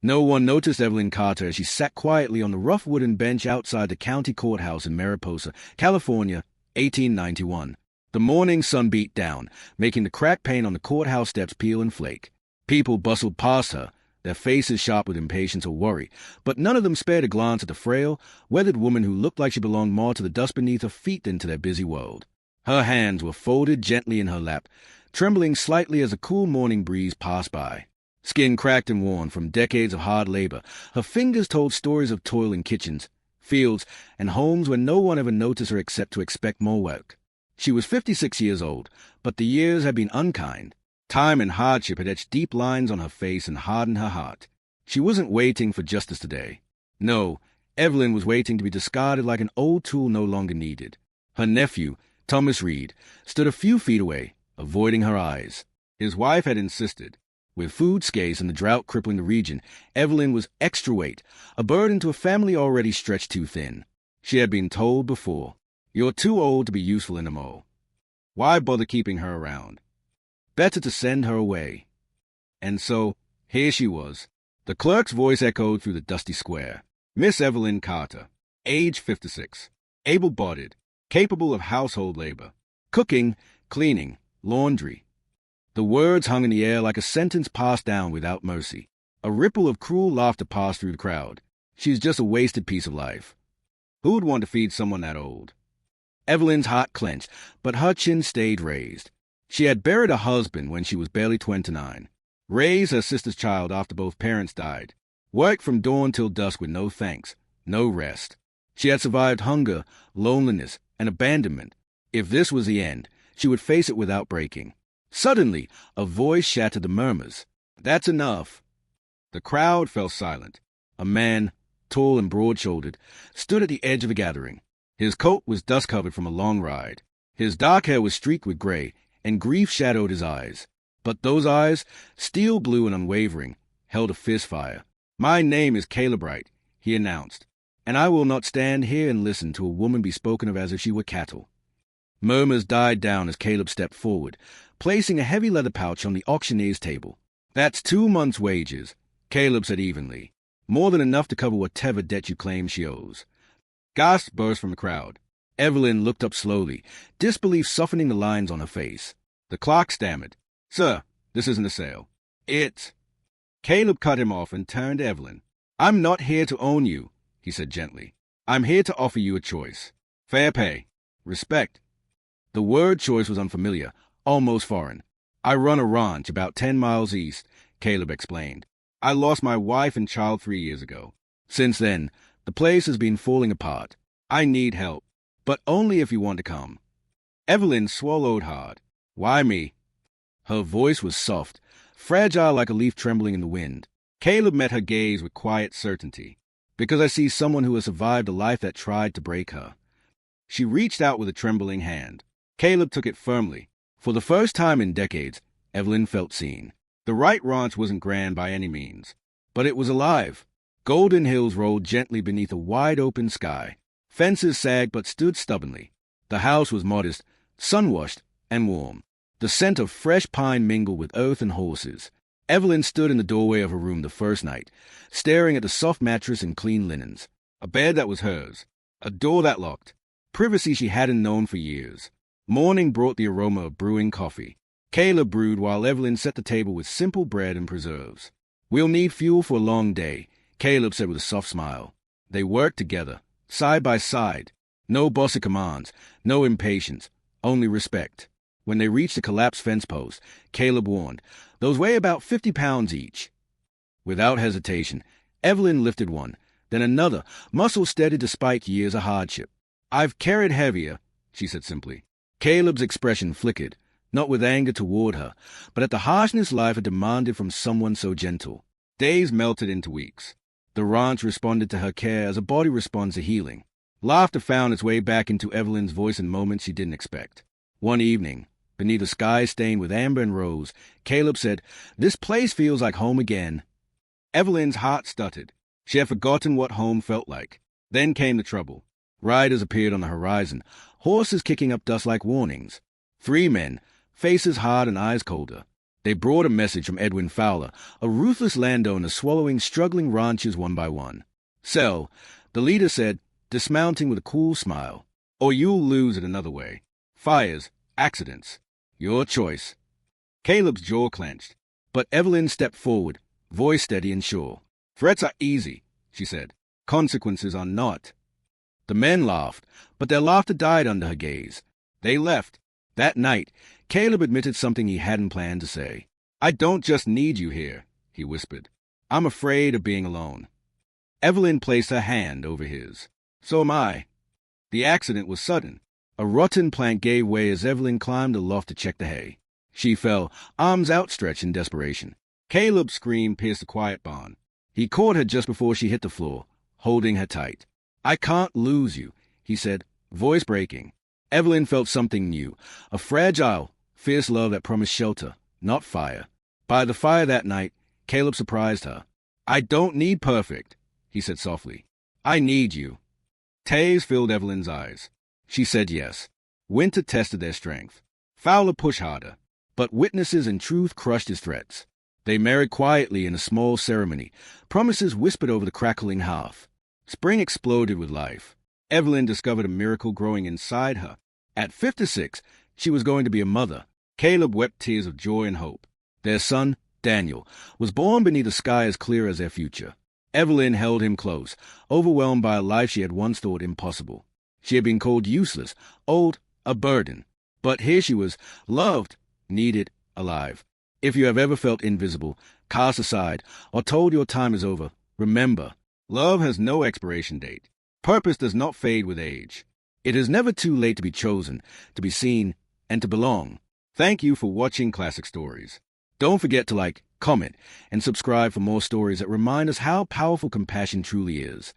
No one noticed Evelyn Carter as she sat quietly on the rough wooden bench outside the county courthouse in Mariposa, California, 1891. The morning sun beat down, making the cracked paint on the courthouse steps peel and flake. People bustled past her, their faces sharp with impatience or worry, but none of them spared a glance at the frail, weathered woman who looked like she belonged more to the dust beneath her feet than to their busy world. Her hands were folded gently in her lap, trembling slightly as a cool morning breeze passed by. Skin cracked and worn from decades of hard labor, her fingers told stories of toil in kitchens, fields, and homes where no one ever noticed her except to expect more work. She was 56 years old, but the years had been unkind. Time and hardship had etched deep lines on her face and hardened her heart. She wasn't waiting for justice today. No, Evelyn was waiting to be discarded like an old tool no longer needed. Her nephew, Thomas Reed, stood a few feet away, avoiding her eyes. His wife had insisted. With food scarce and the drought crippling the region, Evelyn was extra weight, a burden to a family already stretched too thin. She had been told before, "You're too old to be useful anymore." Why bother keeping her around? Better to send her away. And so, here she was. The clerk's voice echoed through the dusty square. Miss Evelyn Carter, age 56, able-bodied, capable of household labor, cooking, cleaning, laundry. The words hung in the air like a sentence passed down without mercy. A ripple of cruel laughter passed through the crowd. She's just a wasted piece of life. Who would want to feed someone that old? Evelyn's heart clenched, but her chin stayed raised. She had buried a husband when she was barely 29. Raised her sister's child after both parents died. Worked from dawn till dusk with no thanks, no rest. She had survived hunger, loneliness, and abandonment. If this was the end, she would face it without breaking. Suddenly, a voice shattered the murmurs. "That's enough." The crowd fell silent. A man, tall and broad-shouldered, stood at the edge of the gathering. His coat was dust-covered from a long ride. His dark hair was streaked with gray, and grief shadowed his eyes. But those eyes, steel blue and unwavering, held a fierce fire. "My name is Caleb Wright," he announced, "and I will not stand here and listen to a woman be spoken of as if she were cattle." Murmurs died down as Caleb stepped forward, placing a heavy leather pouch on the auctioneer's table. "That's 2 months' wages," Caleb said evenly. "More than enough to cover whatever debt you claim she owes." Gasps burst from the crowd. Evelyn looked up slowly, disbelief softening the lines on her face. The clerk stammered, "Sir, this isn't a sale. It's—" Caleb cut him off and turned to Evelyn. "I'm not here to own you," he said gently. "I'm here to offer you a choice. Fair pay. Respect." The word choice was unfamiliar, almost foreign. "I run a ranch about 10 miles east," Caleb explained. "I lost my wife and child 3 years ago. Since then, the place has been falling apart. I need help, but only if you want to come." Evelyn swallowed hard. "Why me?" Her voice was soft, fragile like a leaf trembling in the wind. Caleb met her gaze with quiet certainty. "Because I see someone who has survived a life that tried to break her." She reached out with a trembling hand. Caleb took it firmly. For the first time in decades, Evelyn felt seen. The Wright Ranch wasn't grand by any means, but it was alive. Golden hills rolled gently beneath a wide-open sky. Fences sagged but stood stubbornly. The house was modest, sun-washed, and warm. The scent of fresh pine mingled with earth and horses. Evelyn stood in the doorway of her room the first night, staring at the soft mattress and clean linens. A bed that was hers. A door that locked. Privacy she hadn't known for years. Morning brought the aroma of brewing coffee. Caleb brewed while Evelyn set the table with simple bread and preserves. "We'll need fuel for a long day," Caleb said with a soft smile. They worked together, side by side. No bossy commands, no impatience, only respect. When they reached the collapsed fence post, Caleb warned, "Those weigh about 50 pounds each." Without hesitation, Evelyn lifted one, then another, muscle steady despite years of hardship. "I've carried heavier," she said simply. Caleb's expression flickered, not with anger toward her, but at the harshness life had demanded from someone so gentle. Days melted into weeks. The ranch responded to her care as a body responds to healing. Laughter found its way back into Evelyn's voice in moments she didn't expect. One evening, beneath a sky stained with amber and rose, Caleb said, "This place feels like home again." Evelyn's heart stuttered. She had forgotten what home felt like. Then came the trouble. Riders appeared on the horizon, horses kicking up dust like warnings. 3 men, faces hard and eyes colder. They brought a message from Edwin Fowler, a ruthless landowner swallowing struggling ranchers one by one. "Sell," the leader said, dismounting with a cool smile, "or you'll lose it another way. Fires, accidents. Your choice." Caleb's jaw clenched, but Evelyn stepped forward, voice steady and sure. "Threats are easy," she said. "Consequences are not." The men laughed, but their laughter died under her gaze. They left. That night, Caleb admitted something he hadn't planned to say. "I don't just need you here," he whispered. "I'm afraid of being alone." Evelyn placed her hand over his. "So am I." The accident was sudden. A rotten plank gave way as Evelyn climbed aloft to check the hay. She fell, arms outstretched in desperation. Caleb's scream pierced the quiet barn. He caught her just before she hit the floor, holding her tight. "I can't lose you," he said, voice breaking. Evelyn felt something new, a fragile, fierce love that promised shelter, not fire. By the fire that night, Caleb surprised her. "I don't need perfect," he said softly. "I need you." Tears filled Evelyn's eyes. She said yes. Winter tested their strength. Fowler pushed harder, but witnesses and truth crushed his threats. They married quietly in a small ceremony, promises whispered over the crackling hearth. Spring exploded with life. Evelyn discovered a miracle growing inside her. At 56, she was going to be a mother. Caleb wept tears of joy and hope. Their son, Daniel, was born beneath a sky as clear as their future. Evelyn held him close, overwhelmed by a life she had once thought impossible. She had been called useless, old, a burden. But here she was, loved, needed, alive. If you have ever felt invisible, cast aside, or told your time is over, remember, love has no expiration date. Purpose does not fade with age. It is never too late to be chosen, to be seen, and to belong. Thank you for watching Classic Stories. Don't forget to like, comment, and subscribe for more stories that remind us how powerful compassion truly is.